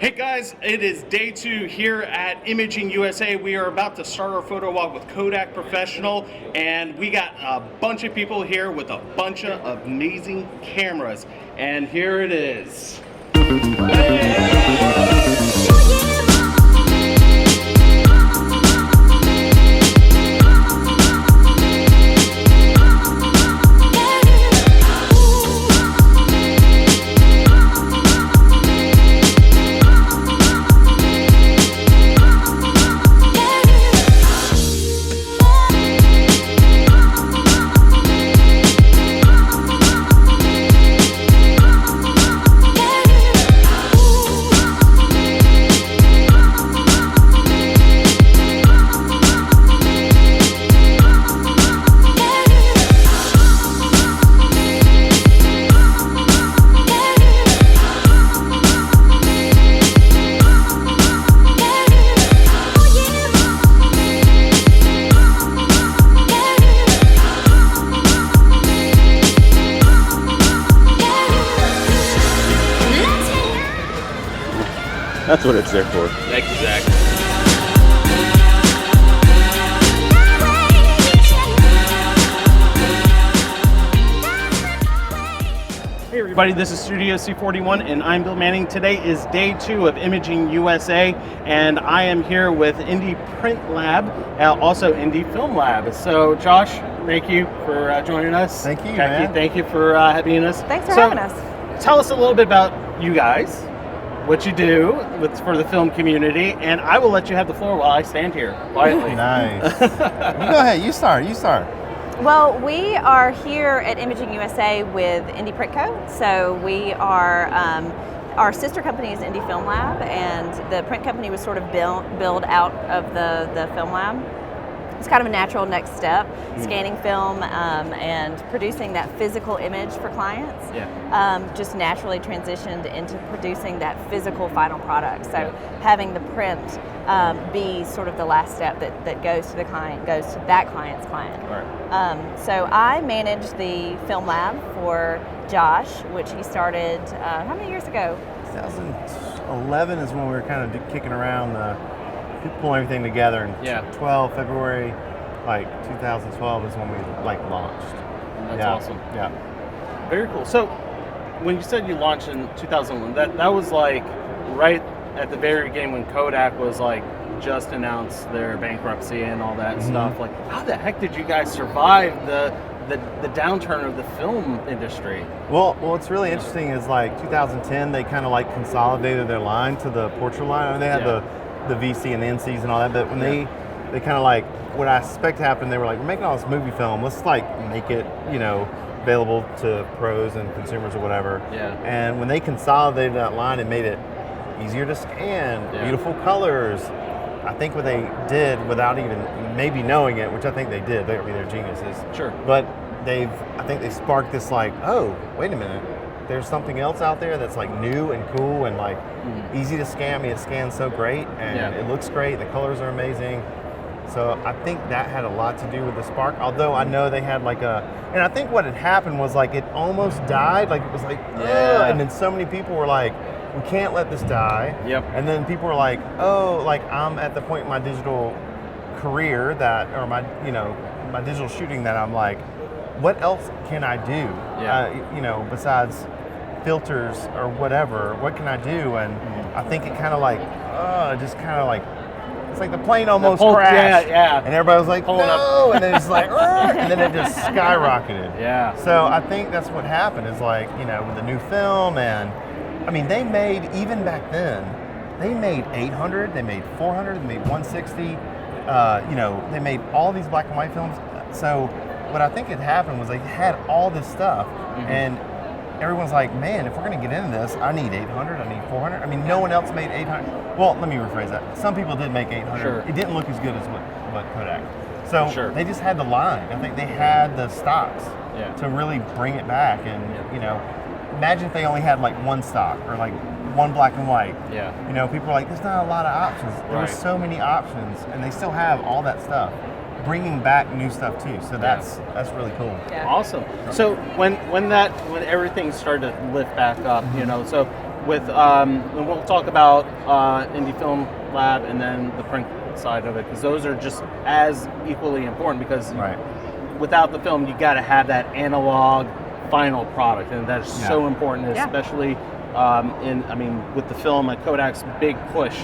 Hey guys, it is day 2 here at Imaging USA. We are about to start our photo walk with Kodak Professional, and we got a bunch of people here with a bunch of amazing cameras. And here it is. That's what it's there for. Exactly. Hey everybody, this is Studio C41 and I'm Bill Manning. Today is day 2 of Imaging USA and I am here with Indie Print Lab, also Indie Film Lab. So Josh, thank you for joining us. Thank you, Becky, man. thank you for being us. Thanks for having us. Tell us a little bit about you guys, what you do for the film community, and I will let you have the floor while I stand here quietly. Nice. Go ahead, you start. Well, we are here at Imaging USA with Indie Print Co. So we are, our sister company is Indie Film Lab, and the print company was sort of built out of the film lab. It's kind of a natural next step, scanning film and producing that physical image for clients. Just naturally transitioned into producing that physical final product. So having the print be sort of the last step that goes to the client, goes to that client's client. Right. So I manage the film lab for Josh, which he started how many years ago? 2011 is when we were kind of kicking around, pulling everything together. And February, 2012 is when we launched. That's awesome. Yeah. Very cool. So when you said you launched in 2001, that was right at the very beginning when Kodak was just announced their bankruptcy and all that stuff. How the heck did you guys survive the downturn of the film industry? Well, what's really interesting is 2010 they kind of consolidated their line to the portrait line. They had the VC and the NCs and all that, but when they kind of what I suspect happened, they were we're making all this movie film, let's make it available to pros and consumers or whatever. And when they consolidated that line, it made it easier to scan, beautiful colors. I think what they did, without even maybe knowing it, which I think they did, they're geniuses. Sure. But I think they sparked this oh, wait a minute, there's something else out there that's new and cool and easy to scan. I mean, it scans so great and it looks great. The colors are amazing. So I think that had a lot to do with the spark. Although I know they had and I think what had happened was it almost died. It was and then so many people were we can't let this die. And then people were I'm at the point in my digital career or my digital shooting that I'm what else can I do? Besides filters or whatever, what can I do? And I think it kind of just kind of it's the plane almost crashed. And everybody was pulling no, and then it's and then it just skyrocketed. So I think that's what happened is with the new film, and I mean they made, even back then, they made 800, they made 400, they made 160, they made all these black and white films. So what I think had happened was they had all this stuff, and everyone's man, if we're going to get into this, I need 800, I need 400. I mean, no one else made 800. Well, let me rephrase that. Some people did make 800. Sure. It didn't look as good as what Kodak. So they just had the line. I think they had the stocks to really bring it back. And, imagine if they only had one stock or one black and white. People are there's not a lot of options. There were so many options, and they still have all that stuff. bringing back new stuff too. So that's really cool. Yeah. Awesome. So when everything started to lift back up, you know, so with and we'll talk about Indie Film Lab and then the print side of it, because those are just as equally important, because without the film you got to have that analog final product, and that's so important, especially with the film. Like Kodak's big push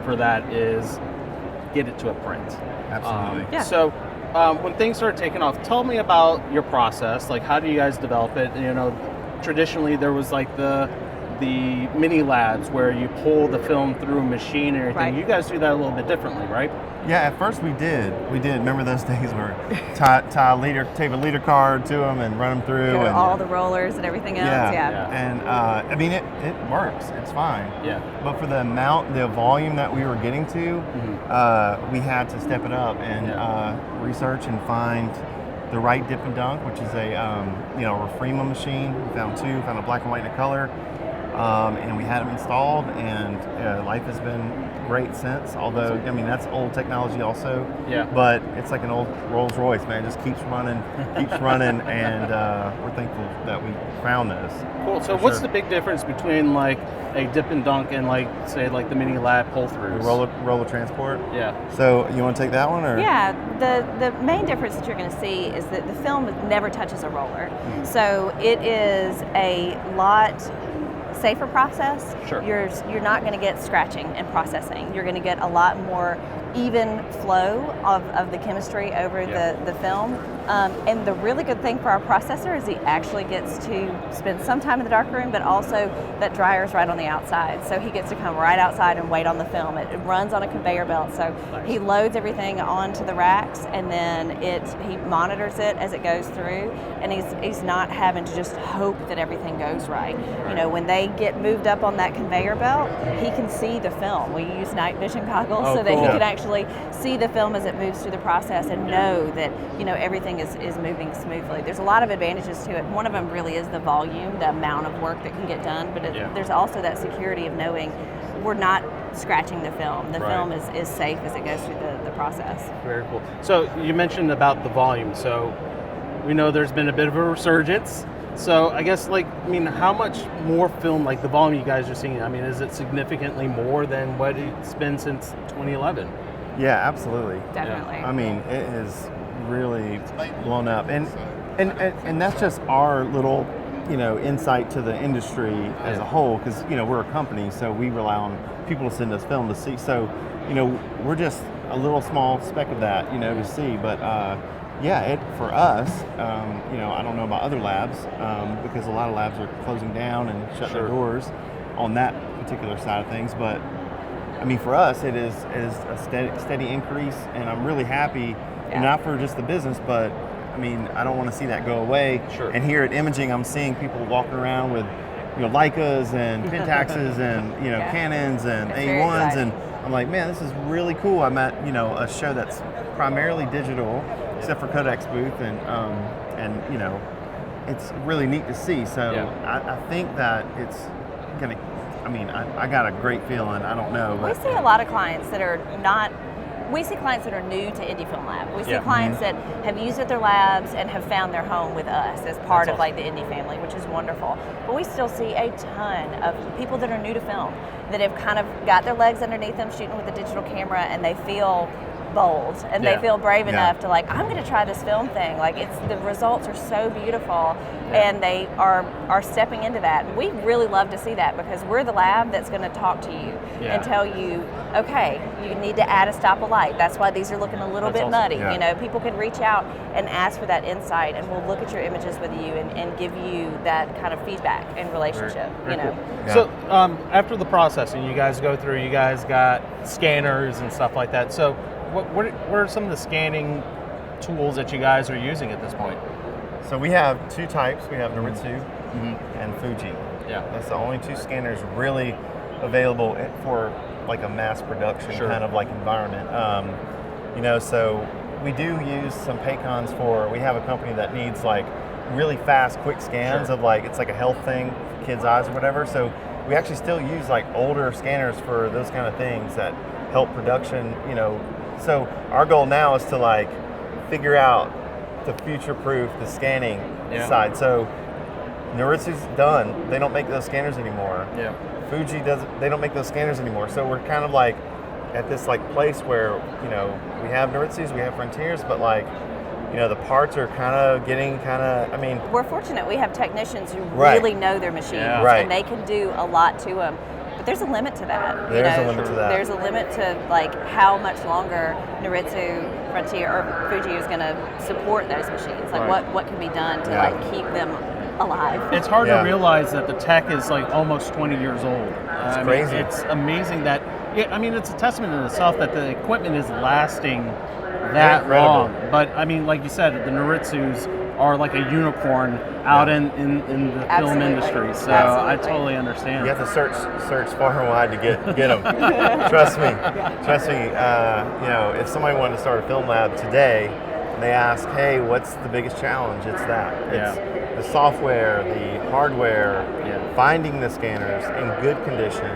for that is get it to a print. Absolutely. So when things start taking off, tell me about your process. Like, how do you guys develop it? And, traditionally there was like the mini labs where you pull the film through a machine and everything. You guys do that a little bit differently, right? Yeah, at first we did. Remember those days where tape a leader card to them and run them through, and all the rollers and everything else. And it works. It's fine. Yeah. But for the volume that we were getting to, we had to step it up and research and find the right dip and dunk, which is a Refrema machine. We found a black and white and a color. And we had them installed, and life has been great since. Although, that's old technology also. Yeah. But it's like an old Rolls Royce, man. It just keeps running, and we're thankful that we found this. Cool. So, what's the big difference between like a dip and dunk and the mini lab pull-throughs? The roller transport. Yeah. So, you want to take that one, or? Yeah. The main difference that you're going to see is that the film never touches a roller. Mm-hmm. So it is a lot safer process. Sure. You're not going to get scratching and processing. You're going to get a lot more even flow of the chemistry over the film. And the really good thing for our processor is he actually gets to spend some time in the darkroom, but also that dryer's right on the outside. So he gets to come right outside and wait on the film. It runs on a conveyor belt. So he loads everything onto the racks, and then he monitors it as it goes through, and he's not having to just hope that everything goes right. When they get moved up on that conveyor belt, he can see the film. We use night vision goggles so that he can actually see the film as it moves through the process and know that everything is moving smoothly. There's a lot of advantages to it. One of them really is the volume, the amount of work that can get done, but there's also that security of knowing we're not scratching the film. The film is safe as it goes through the process. Very cool. So you mentioned about the volume. So we know there's been a bit of a resurgence. So I guess how much more film, the volume you guys are seeing, is it significantly more than what it's been since 2011? Yeah, absolutely. Definitely. It has really blown up. And that's just our little, insight to the industry as a whole, because, we're a company, so we rely on people to send us film to see. So, we're just a little small speck of that, to see. But, for us, I don't know about other labs, because a lot of labs are closing down and shutting their doors on that particular side of things. But, for us, it is a steady increase, and I'm really happy, not for just the business, but I don't want to see that go away. Sure. And here at Imaging, I'm seeing people walking around with, Leicas and Pentaxes and, Canons and That's A1s, and I'm like, man, this is really cool. I'm at, a show that's primarily digital, except for Kodak's booth, and it's really neat to see. So I think that it's gonna. I got a great feeling. I don't know. We see a lot of clients that are not. We see clients that are new to Indie Film Lab. We see clients that have used it at their labs and have found their home with us as part of the Indie family, which is wonderful. But we still see a ton of people that are new to film that have kind of got their legs underneath them shooting with a digital camera, and they feel bold and they feel brave enough to I'm going to try this film thing. The results are so beautiful, and they are stepping into that. We really love to see that, because we're the lab that's going to talk to you and tell you, okay, you need to add a stop of light. That's why these are looking a little bit muddy. People can reach out and ask for that insight, and we'll look at your images with you and give you that kind of feedback and relationship. Very cool. So after the processing, you guys go through. You guys got scanners and stuff like that. So what are some of the scanning tools that you guys are using at this point? So we have two types. We have Noritsu and Fuji. Yeah. That's the only two scanners really available for a mass production kind of environment. So we do use some Paycons we have a company that needs really fast, quick scans of it's like a health thing, kids' eyes or whatever. So we actually still use older scanners for those kind of things that help production, So our goal now is to figure out to future-proof the scanning side. So Noritsu's done. They don't make those scanners anymore. Yeah. Fuji doesn't. They don't make those scanners anymore. So we're kind of like at this like place where we have Noritsus, we have Frontiers, but like the parts are kind of getting I mean, we're fortunate we have technicians who Right. really know their machines, Right. and they can do a lot to them. But there's a limit to that. There's a limit to that. There's a limit to like how much longer Noritsu, Frontier, or Fuji is going to support those machines. Like Right. what can be done to Yeah. like keep them alive. It's hard Yeah. to realize that the tech is like almost 20 years old. It's I crazy. mean, it's amazing that. I mean, it's a testament in itself that the equipment is lasting that Incredible. long. But I mean, like you said, the Noritsus are like a unicorn out in the film Absolutely. industry. So Absolutely. I totally understand. you have to search far and wide to get them. Trust me. If somebody wanted to start a film lab today, and they ask, hey, what's the biggest challenge? It's that. It's the software, the hardware, finding the scanners in good condition,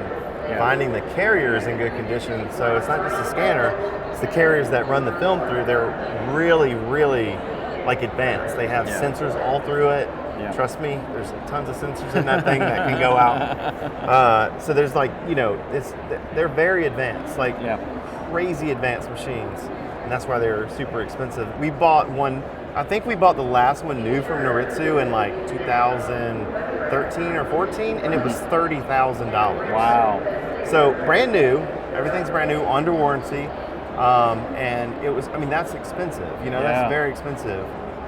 finding the carriers in good condition. So it's not just the scanner, it's the carriers that run the film through. They're really, really like advanced. They have sensors all through it. Yeah. Trust me, there's tons of sensors in that thing that can go out. So there's like, they're very advanced, like crazy advanced machines. And that's why they're super expensive. We bought one, I think we bought the last one new from Noritsu in like 2013 or 14, and it was $30,000. Wow. So brand new, everything's brand new, under warranty. And it was, that's expensive, that's very expensive.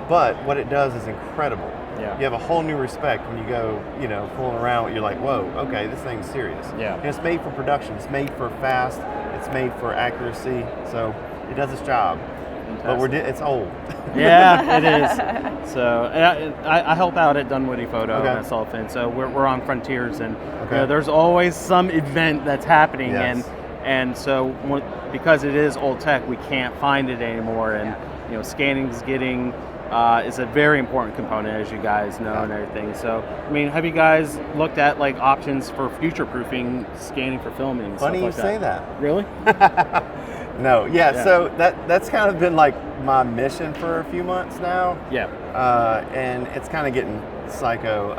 But what it does is incredible. Yeah. You have a whole new respect when you go, fooling around. You're like, whoa, okay, this thing's serious. Yeah. And it's made for production. It's made for fast. It's made for accuracy. So it does its job. But it's old. Yeah, it is. So I help out at Dunwoody Photo Okay. myself, and so we're on Frontiers, and Okay. there's always some event that's happening, Yes. and so because it is old tech, we can't find it anymore, and scanning is getting. Is a very important component, as you guys know, and everything. So, I mean, have you guys looked at like options for future-proofing scanning for filming? And Funny stuff you like say that. Really? No, so that's kind of been like my mission for a few months now. Yeah. And it's kind of getting psycho.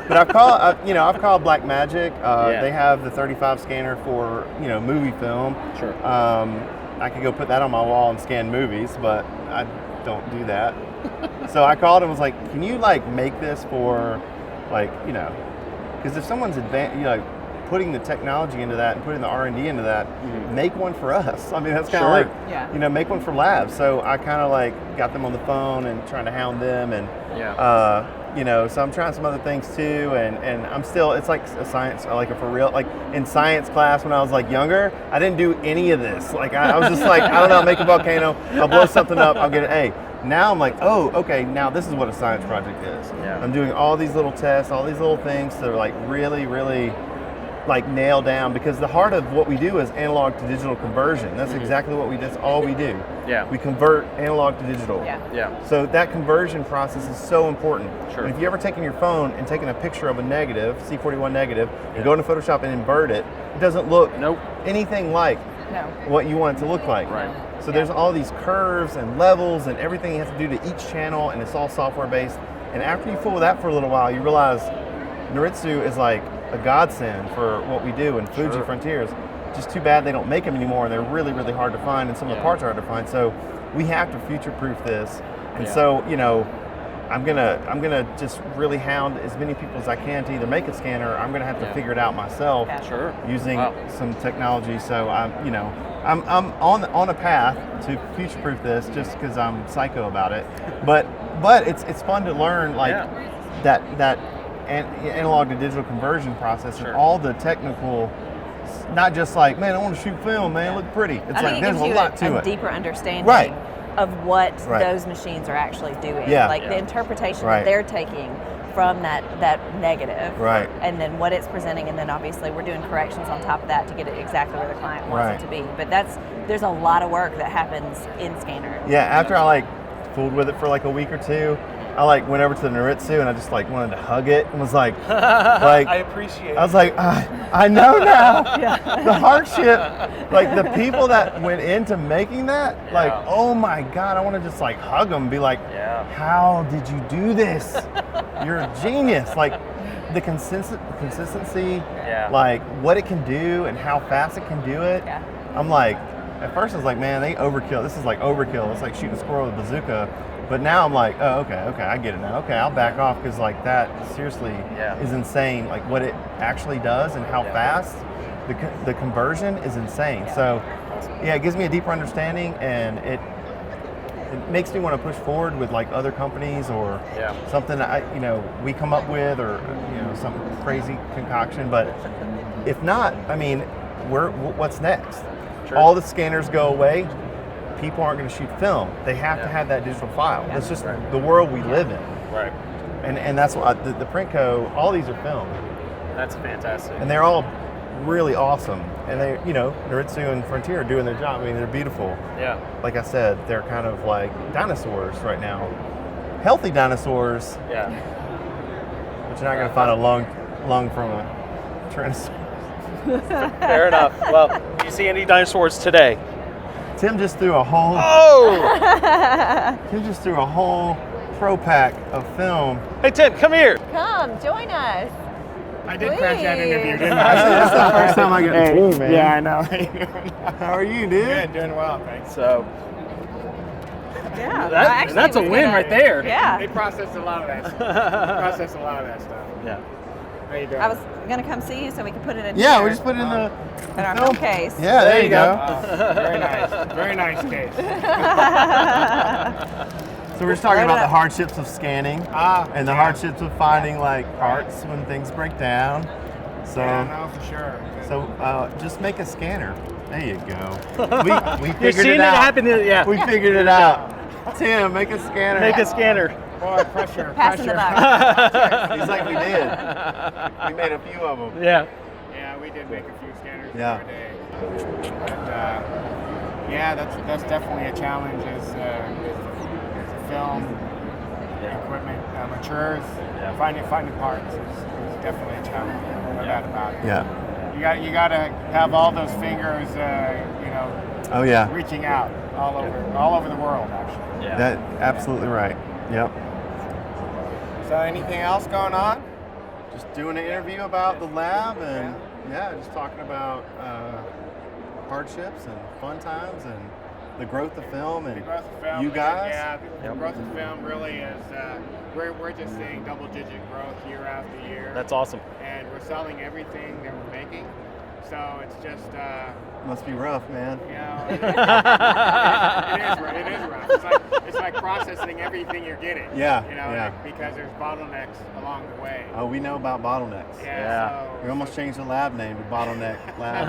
But I've called Black Magic. They have the 35 scanner for movie film. Sure. I could go put that on my wall and scan movies, but I don't do that. So I called and was like, can you like make this for like because if someone's putting the technology into that and putting the R&D into that, make one for us. I mean, that's kind of like, make one for labs. So I kind of like got them on the phone and trying to hound them, and so I'm trying some other things too, and I'm still, it's like a science, like a for real, like in science class when I was like younger, I didn't do any of this. Like I was just like, I don't know, I'll make a volcano, I'll blow something up, I'll get an A. Now I'm like, oh, okay, now this is what a science project is. Yeah. I'm doing all these little tests, all these little things to like really, really like nail down, because the heart of what we do is analog to digital conversion. That's exactly what that's all we do. Yeah. We convert analog to digital. Yeah. So that conversion process is so important. Sure. And if you ever taken your phone and taken a picture of a negative, C41 negative, and go into Photoshop and invert it, it doesn't look anything like what you want it to look like. Right. So there's all these curves and levels and everything you have to do to each channel, and it's all software based. And after you fool with that for a little while, you realize Noritsu is like a godsend for what we do, and Fuji Frontiers. Just too bad they don't make them anymore, and they're really, really hard to find, and some of the parts are hard to find. So we have to future-proof this. And so, I'm gonna just really hound as many people as I can to either make a scanner, or I'm gonna have to figure it out myself using some technology. So I'm on a path to future-proof this, just because I'm psycho about it. But it's fun to learn that analog to digital conversion process and all the technical, not just like, man, I want to shoot film, man, look pretty. It's like there's a lot to it. Deeper understanding of what those machines are actually doing. The interpretation that they're taking from that negative, and then what it's presenting, and then obviously we're doing corrections on top of that to get it exactly where the client wants it to be. But there's a lot of work that happens in scanner. Yeah, after I like fooled with it for like a week or two, I like went over to the Noritsu and I just like wanted to hug it and was like I appreciate it. I was like, I know now the hardship, like the people that went into making that, like, oh my God, I want to just like hug them and be like, how did you do this? You're a genius. Like the consistency, Yeah. like what it can do and how fast it can do it. Yeah. I'm like, at first I was like, man, they overkill. This is like overkill. It's like shooting a squirrel with a bazooka. But now I'm like, oh, okay, I get it now. Okay, I'll back off because like that seriously is insane. Like what it actually does and how fast the conversion is insane. Yeah. So yeah, it gives me a deeper understanding, and it makes me want to push forward with like other companies or something we come up with, or some crazy concoction. But if not, I mean, what's next? Sure. All the scanners go away. People aren't going to shoot film. They have to have that digital file. That's just the world we live in. Right. And that's why the Printco, all these are filmed. That's fantastic. And they're all really awesome. And they, Noritsu and Frontier are doing their job. I mean, they're beautiful. Yeah. Like I said, they're kind of like dinosaurs right now. Healthy dinosaurs. Yeah. But you're not going to find a lung from a Tyrannosaurus. Fair enough. Well, do you see any dinosaurs today? Tim just threw a whole. Oh! Tim just threw a whole pro pack of film. Hey Tim, come here. Come, join us. I did crash that interview, didn't That's the I? first time I got to see you, man. Yeah, I know. How you doing? How are you, dude? Good, doing well, thanks. So Yeah. that's a win right there. Yeah. They processed a lot of that stuff. Yeah. How you doing? I was gonna come see you so we could put it in Yeah, here we just put it in the in our film film case. Yeah, there you go. Very nice. Very nice case. So we're just talking about the hardships of scanning and the yeah. hardships of finding like parts when things break down. So Yeah, no, for sure. so just make a scanner. There you go. We You're figured seeing it it out. happen. Yeah. We figured it out. Tim, make a scanner. Make a scanner. Boy, pressure. Passing the pressure. buck. He's like, we did. We made a few of them. Yeah. Yeah, we did make a few scanners the Yeah. other day. But yeah, that's definitely a challenge as the film equipment matures. Finding parts is definitely a challenge. No doubt about it. Yeah. You got to have all those fingers, Oh yeah. reaching out all over the world, actually. Yeah. That absolutely right. Yep. So anything else going on? Just doing an interview about the lab and just talking about hardships and fun times and the growth of film and The growth of film. you guys. Yeah, the growth of film really is, we're just seeing double-digit growth year after year. That's awesome. And we're selling everything that we're making. So it's just, Must be rough, man. it is rough. It's like processing everything you're getting. Yeah. Because there's bottlenecks along the way. Oh, we know about bottlenecks. Yeah. So, We almost changed the lab name to Bottleneck Lab.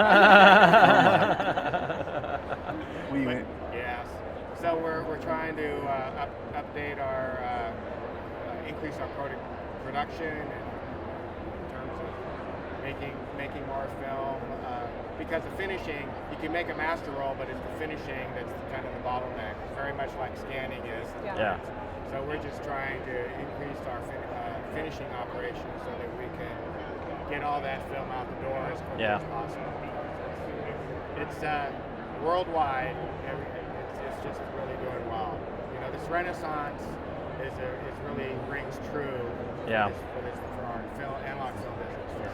We went, yes. So we're trying to update our, increase our production in terms of making more film. Because the finishing, you can make a master roll, but it's the finishing that's kind of the bottleneck. Very much like scanning is. Yeah. So we're just trying to increase our finishing operations so that we can get all that film out the door as quickly as possible. It's worldwide. It's just really doing well. This renaissance is really rings true. For our film, analog film business. For sure.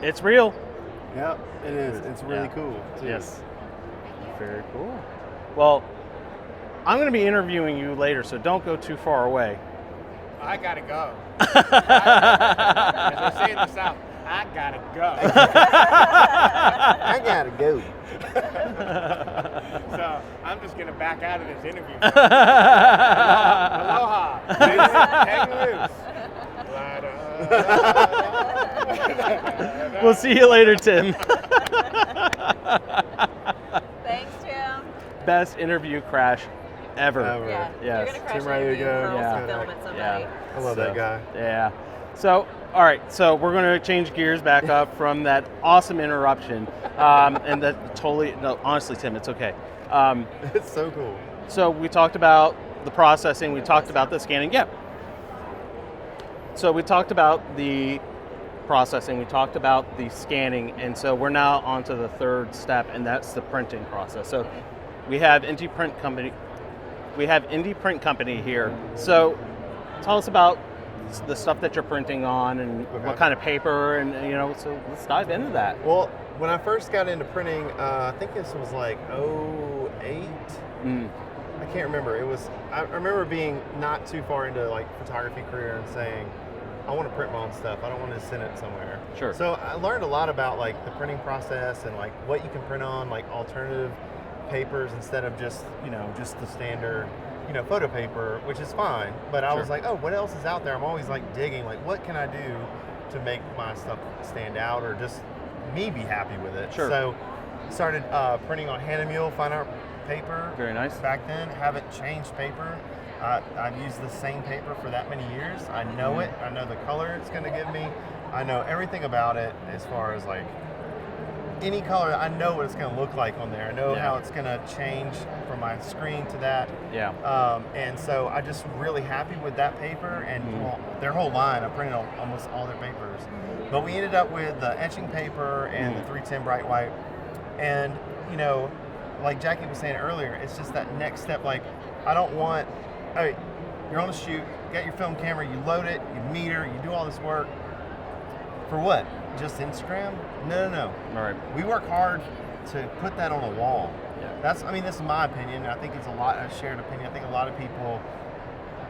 It's real. yep, it is. It's really Yeah. cool. Too. Yes. Very cool. Well, I'm going to be interviewing you later, so don't go too far away. I gotta go. As they say in the South, I gotta go. I gotta go. So I'm just gonna back out of this interview. Aloha. Hang loose. We'll see you later, Tim. Thanks, Tim. Best interview crash ever. Ever. Yeah. Yes. You're gonna crash Tim, an ready to interview go. and we'll Yeah. also film at somebody. I love that guy. Yeah. So, all right. So we're going to change gears back up from that awesome interruption, and that totally. No, honestly, Tim, it's okay. It's so cool. So we talked about the processing. We talked about the scanning. Yeah. So we talked about the processing. We talked about the scanning, and so we're now on to the third step, and that's the printing process. So we have Indie Print Company. We have Indie Print Company here. So tell us about the stuff that you're printing on and what kind of paper, and so let's dive into that. Well, when I first got into printing, I think this was like '08. I can't remember. I remember being not too far into like photography career and saying, I want to print my own stuff. I don't want to send it somewhere. Sure. So I learned a lot about like the printing process and like what you can print on, like alternative papers instead of just just the standard photo paper, which is fine. But I was like, oh, what else is out there? I'm always like digging, like what can I do to make my stuff stand out or just me be happy with it. Sure. So started printing on Hahnemuhle fine art paper. Very nice. Back then, haven't changed paper. I've used the same paper for that many years. I know it. I know the color it's going to give me. I know everything about it as far as like any color. I know what it's going to look like on there. I know how it's going to change from my screen to that. Yeah. And so I'm just really happy with that paper and their whole line. I printed on almost all their papers. But we ended up with the etching paper and the 310 bright white. And, like Jackie was saying earlier, it's just that next step. Like, I don't want, hey, you're on a shoot, you got your film camera, you load it, you meter, you do all this work. For what? Just Instagram? No. All right. We work hard to put that on a wall. Yeah. This is my opinion. I think it's a shared opinion. I think a lot of people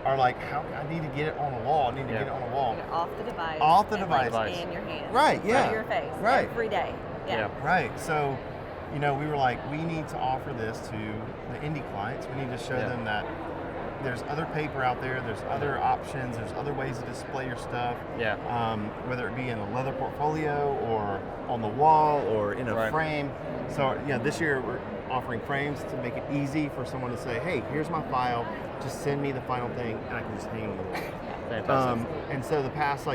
are like, how I need to get it on a wall. I need to get it on a wall. Off the device. Off the device. In your hand. Right, yeah. In your face. Right. Every day. Yeah. Right. So, we were like, we need to offer this to the indie clients. We need to show them that there's other paper out there, there's other options, there's other ways to display your stuff. Yeah. Whether it be in a leather portfolio or on the wall or in a frame. So this year we're offering frames to make it easy for someone to say, hey, here's my file, just send me the final thing and I can just hang it on the wall. Fantastic. And so the past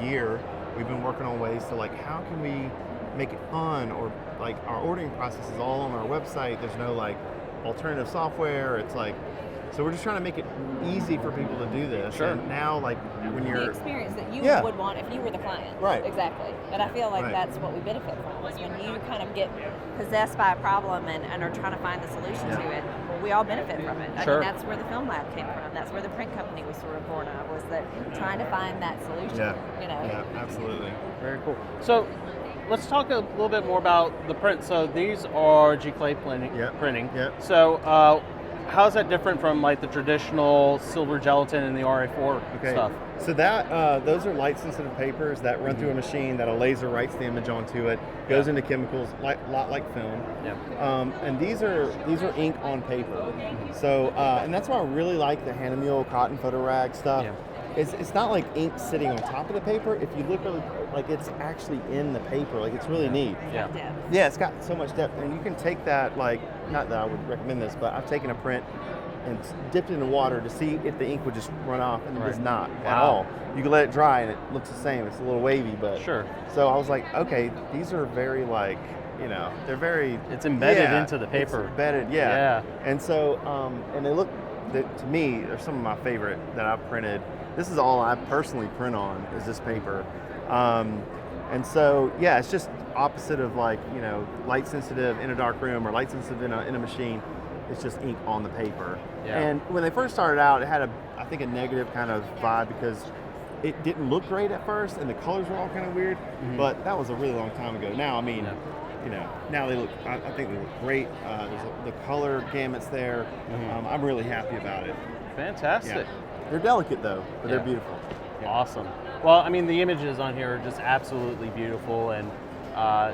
year, we've been working on ways to how can we make it fun, or our ordering process is all on our website. There's no alternative software. It's so we're just trying to make it easy for people to do this. Sure. And now when you're the experience that you would want if you were the client. Right. Exactly. And I feel like that's what we benefit from, is when you kind of get possessed by a problem and are trying to find the solution to it. We all benefit from it. Sure. I mean, that's where the film lab came from. That's where the print company was sort of born of, was that trying to find that solution. Yeah, absolutely. Very cool. So let's talk a little bit more about the print. So these are G-clay printing. Yep. So how is that different from the traditional silver gelatin and the RA4 stuff? So that those are light sensitive papers that run through a machine that a laser writes the image onto it, goes into chemicals, lot like film. Yeah. And these are ink on paper. So and that's why I really like the Hahnemuhle cotton photo rag stuff. Yeah. It's not like ink sitting on top of the paper. If you look really, it's actually in the paper. It's really neat. Yeah. Yeah, it's got so much depth, and you can take that. Not that I would recommend this, but I've taken a print and dipped it in water to see if the ink would just run off, and it does not at all. You can let it dry, and it looks the same. It's a little wavy, but sure. So I was like, okay, these are very they're very. It's embedded into the paper. It's embedded, yeah. And so, and they look. To me, they're some of my favorite that I've printed. This is all I personally print on, is this paper. And so, it's just opposite of light sensitive in a dark room or light sensitive in a machine. It's just ink on the paper. Yeah. And when they first started out, it had I think a negative kind of vibe because it didn't look great at first and the colors were all kind of weird, but that was a really long time ago. Now, now they look, I think they look great. The color gamut's there. I'm really happy about it. Fantastic. Yeah. They're delicate though, but they're beautiful. Yeah. Awesome. Well, the images on here are just absolutely beautiful, and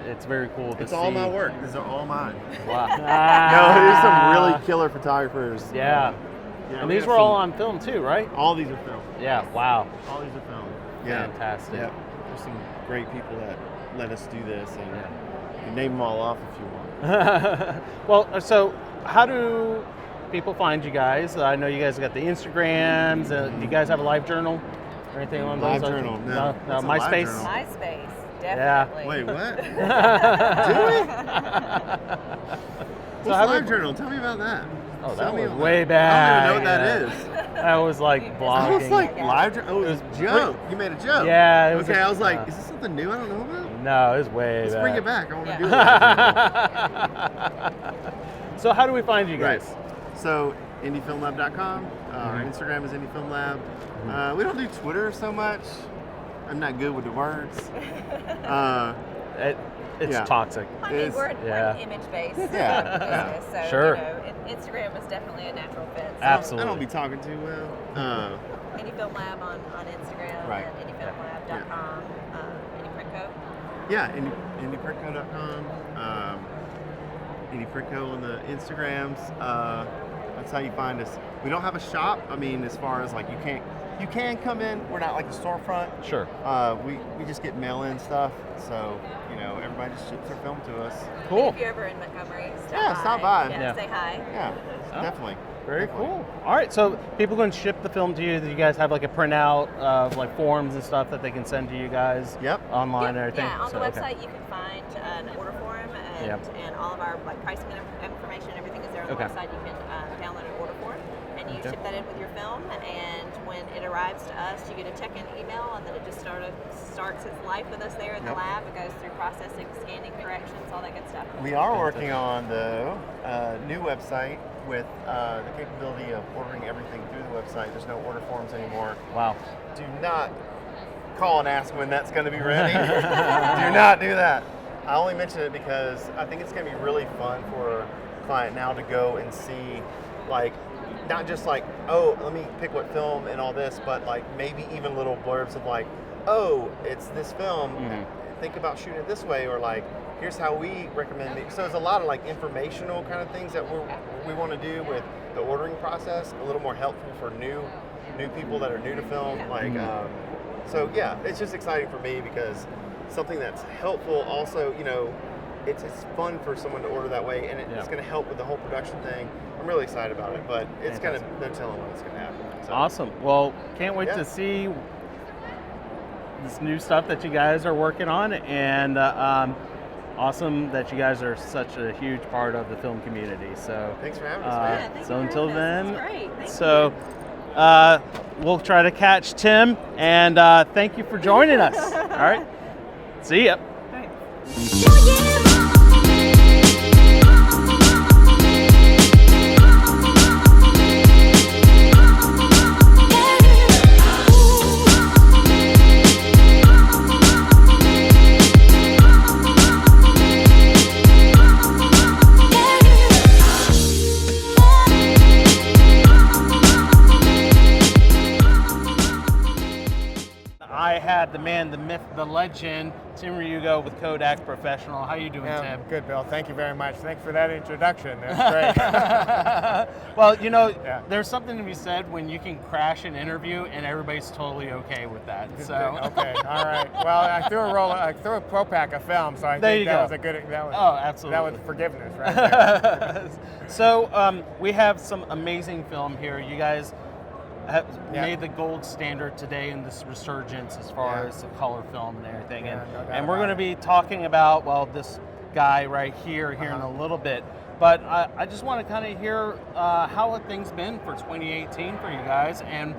it's very cool to see. It's all my work. These are all mine. Wow. No, there's some really killer photographers. Yeah. And these were all on film too, right? All these are filmed. Yeah. Wow. All these are filmed. Yeah. Fantastic. Yeah. There's some great people that let us do this, and you can name them all off if you want. Well, so how do people find you guys? I know you guys got the Instagrams. Do you guys have a live journal or anything along those lines? Live journal? No. No, MySpace? MySpace, Yeah. definitely. Wait, what? So What's how live we- journal? Tell me about that. Oh, Tell that me was about way that. back. I don't even know what that is. That was like I blogging. was like live journal. Oh, it was a joke. You made a joke. Yeah, it was Okay, a- I was like, is this something new I don't know about? No, it was way Let's back. bring it back. I want to do it. So how do we find you guys? So indiefilmlab.com. Our Instagram is indiefilmlab. We don't do Twitter so much. I'm not good with the words. It's toxic. I mean, we're an image-based business, so Sure. Instagram was definitely a natural fit. So. Absolutely. I don't be talking too well. Indie Film Lab on Instagram, Right. and indiefilmlab.com, Indie Print Co. Yeah, indieprintco.com, indieprintco on the Instagrams. That's how you find us. We don't have a shop. I mean, as far as like you can come in. We're not like a storefront. Sure. We just get mail-in stuff, so everybody just ships their film to us. Cool. And if you're ever in Montgomery, stop by. Yeah, say hi. Yeah, definitely. Very Definitely. cool. All right, so people can ship the film to you. Do you guys have like a printout of like forms and stuff that they can send to you guys? Yep. Online and everything. Yeah, on the So, website you can find an order form and all of our like pricing information, everything is there on the website. You can download an order form and you ship that in with your film. And when it arrives to us, you get a check-in email, and then it just starts its life with us there in the lab. It goes through processing, scanning, corrections, all that good stuff. We are working on the new website with the capability of ordering everything through the website. There's no order forms anymore. Wow. Do not call and ask when that's going to be ready. Do not do that. I only mention it because I think it's going to be really fun for a client now to go and see, like, not just like, oh, let me pick what film and all this, but like maybe even little blurbs of like, oh, it's this film. Think about shooting it this way, or like, here's how we recommend it. So there's a lot of like informational kind of things that we want to do with the ordering process, a little more helpful for new people that are new to film. So yeah, it's just exciting for me because something that's helpful. Also, it's fun for someone to order that way, and it's going to help with the whole production thing. I'm really excited about it, but it's going to, no telling when it's going to happen. So. Awesome. Well, can't wait to see this new stuff that you guys are working on, and awesome that you guys are such a huge part of the film community. So thanks for having us, man. Thank so you until for then, That's great. Thank you. We'll try to catch Tim, and thank you for joining us. All right. See ya. I had the man, the myth, the legend, Tim Ryugo with Kodak Professional. How you doing, Tim? Good, Bill. Thank you very much. Thanks for that introduction. That's great. Well, there's something to be said when you can crash an interview and everybody's totally okay with that. So okay, all right. Well, I threw a pro pack of film, so I think that was a good. Absolutely. That was forgiveness, right there. So we have some amazing film here. You guys have made the gold standard today in this resurgence as far as the color film and everything. And we're going to be talking about, this guy right here in a little bit. But I just want to kind of hear how have things been for 2018 for you guys, and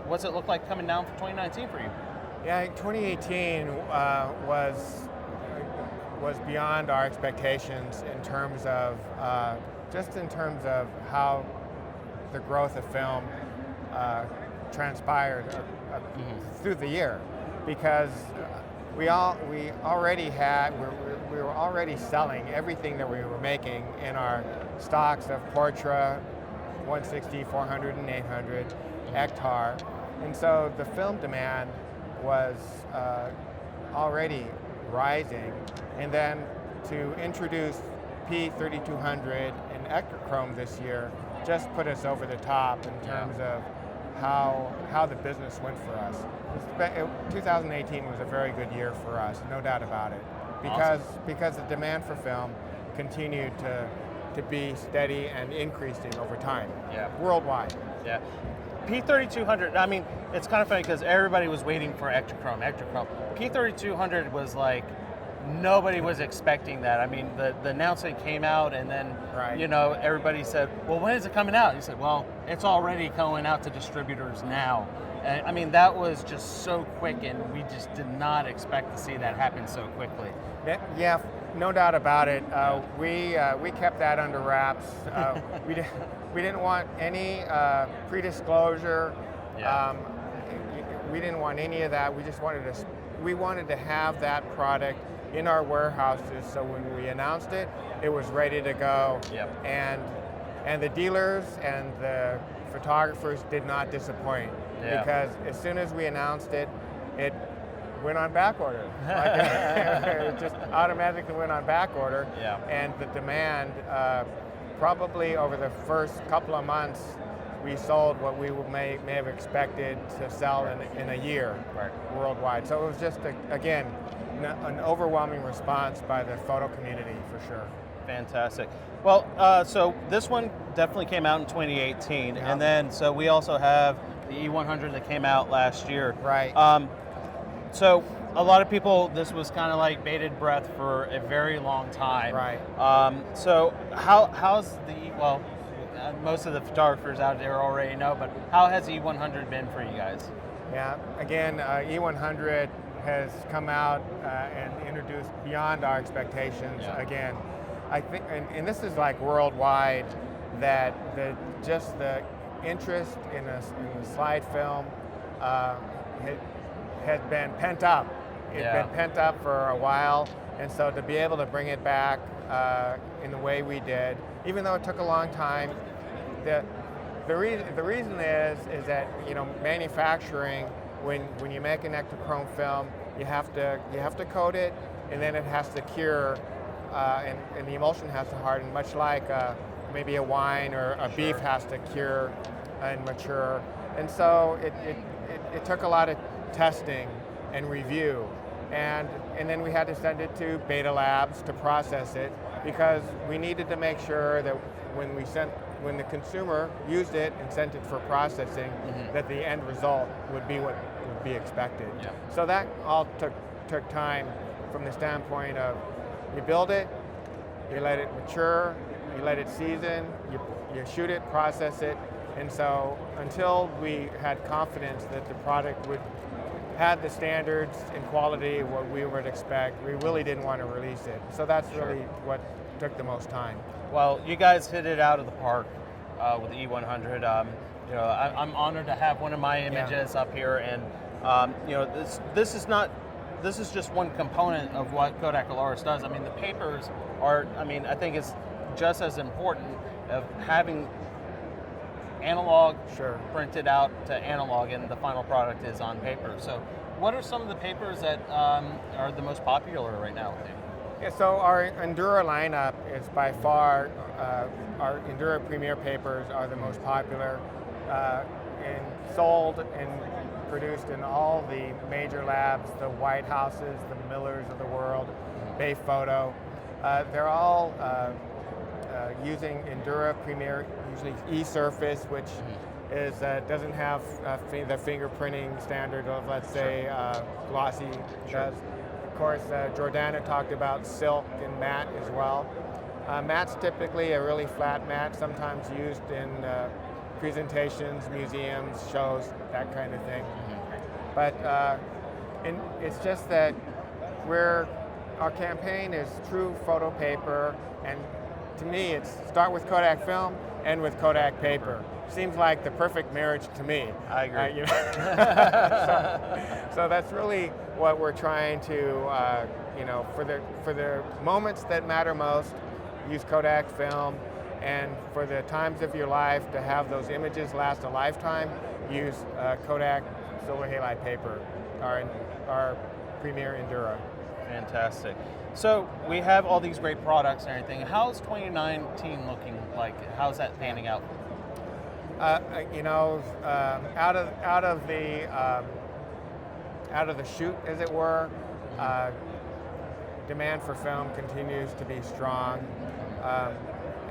what's it look like coming down for 2019 for you? Yeah, 2018 was beyond our expectations in terms of how the growth of film transpired through the year, because we were already selling everything that we were making in our stocks of Portra 160, 400, and 800, Ektar, and so the film demand was already rising, and then to introduce P3200 and Ektachrome this year just put us over the top in terms of how the business went for us. 2018 was a very good year for us, no doubt about it, because the demand for film continued to be steady and increasing over time, worldwide. Yeah. P3200, I mean, it's kind of funny because everybody was waiting for Ektachrome. P3200 was like, nobody was expecting that. I mean, the announcement came out, and then everybody said, "Well, when is it coming out?" He said, "Well, it's already going out to distributors now." And, I mean, that was just so quick, and we just did not expect to see that happen so quickly. Yeah, No doubt about it. We kept that under wraps. We didn't want any pre-disclosure. Yeah. We didn't want any of that. We just wanted to have that product in our warehouses, so when we announced it, it was ready to go. Yep. And the dealers and the photographers did not disappoint, because as soon as we announced it, it went on back order. It just automatically went on back order. Yeah. And the demand, probably over the first couple of months, we sold what we may have expected to sell in a year worldwide. So it was just, again, an overwhelming response by the photo community, for sure. Fantastic. Well, so this one definitely came out in 2018, and then so we also have the E100 that came out last year. Right. So a lot of people, this was kind of like bated breath for a very long time. Right. So how's most of the photographers out there already know, but how has E100 been for you guys? Yeah. Again, E100 has come out and introduced beyond our expectations. Yeah. Again, I think, and this is like worldwide, that the interest in the slide film has been pent up. It's been pent up for a while, and so to be able to bring it back in the way we did, even though it took a long time, the reason is that, you know, manufacturing, when you make an Ektachrome film, you have to coat it, and then it has to cure, and the emulsion has to harden, much like maybe a wine or a beef has to cure and mature. And so it took a lot of testing and review, and then we had to send it to beta labs to process it, because we needed to make sure that when the consumer used it and sent it for processing, that the end result would be what would be expected. Yeah. So that all took time from the standpoint of, you build it, you let it mature, you let it season, you shoot it, process it, and so until we had confidence that the product had the standards and quality what we would expect, we really didn't want to release it. So that's really what took the most time. Well, you guys hit it out of the park with the E100. You know, I'm honored to have one of my images up here, and you know, this is just one component of what Kodak Alaris does. I mean, the papers are, I think it's just as important of having analog printed out to analog, and the final product is on paper. So what are some of the papers that are the most popular right now with you? Yeah, so our Endura lineup is by far, our Endura Premier papers are the most popular, and sold and produced in all the major labs, the White Houses, the Millers of the world, Bay Photo. They're all using Endura Premier, usually E-Surface, which is doesn't have the fingerprinting standard of, let's say, glossy does. Of course, Jordana talked about silk and matte as well. Matte's typically a really flat matte, sometimes used in presentations, museums, shows, that kind of thing. But and it's just that our campaign is true photo paper, and to me, it's start with Kodak film, end with Kodak paper. Seems like the perfect marriage to me. I agree. You know? so that's really what we're trying to, you know, for the moments that matter most, use Kodak film, and for the times of your life to have those images last a lifetime, use Kodak silver halide paper, our Premier Endura. Fantastic. So we have all these great products and everything. How's 2019 looking like? How's that panning out? You know, out of the chute, as it were, demand for film continues to be strong.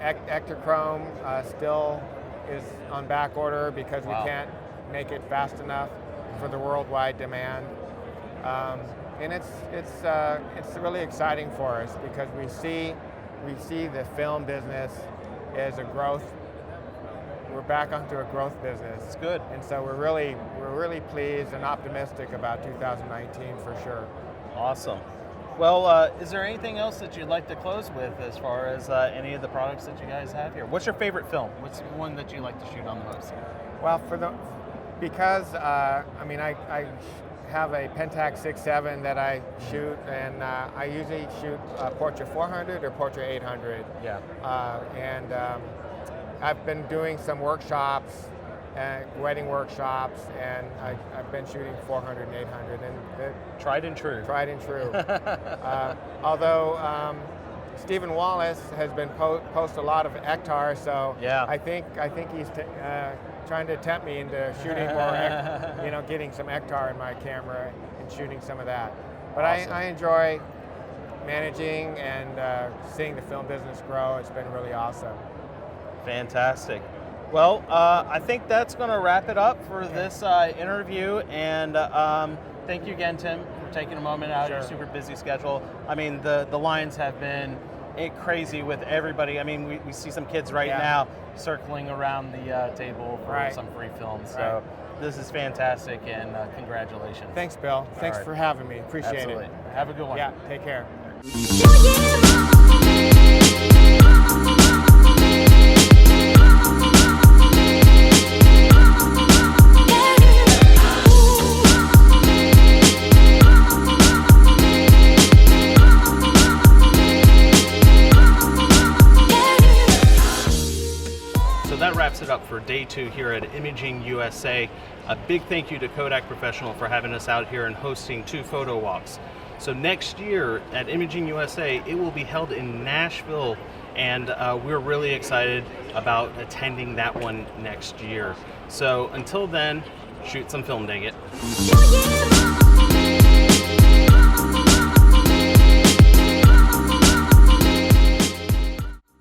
Ektachrome still is on back order because we can't make it fast enough for the worldwide demand. And it's really exciting for us because we see the film business as a growth. We're back onto a growth business. It's good. And so we're really pleased and optimistic about 2019 for sure. Awesome. Well, is there anything else that you'd like to close with as far as any of the products that you guys have here? What's your favorite film? What's the one that you like to shoot on the most? Well, because I have a Pentax 6.7 that I shoot, and I usually shoot Portrait 400 or Portrait 800. Yeah. And I've been doing some workshops, wedding workshops, and I've been shooting 400 and 800, and Tried and true. tried and true. Although Stephen Wallace has been post a lot of Ektar, so Yeah. I think he's trying to tempt me into shooting more, getting some Ektar in my camera and shooting some of that. But Awesome. I enjoy managing and seeing the film business grow. It's been really awesome. Fantastic. Well, I think that's going to wrap it up for this interview. And thank you again, Tim, for taking a moment out of your Sure. super busy schedule. I mean, the lines have been crazy with everybody. I mean, we see some kids right Yeah. now circling around the table for Right. some free films. So Right. this is fantastic, and congratulations. Thanks, Bill. Thanks right. for having me. Appreciate Absolutely. it. Have a good one. Yeah, take care. So that wraps it up for day 2 here at Imaging USA. A big thank you to Kodak Professional for having us out here and hosting 2 photo walks. So next year at Imaging USA, it will be held in Nashville, and we're really excited about attending that one next year. So until then, shoot some film, dang it.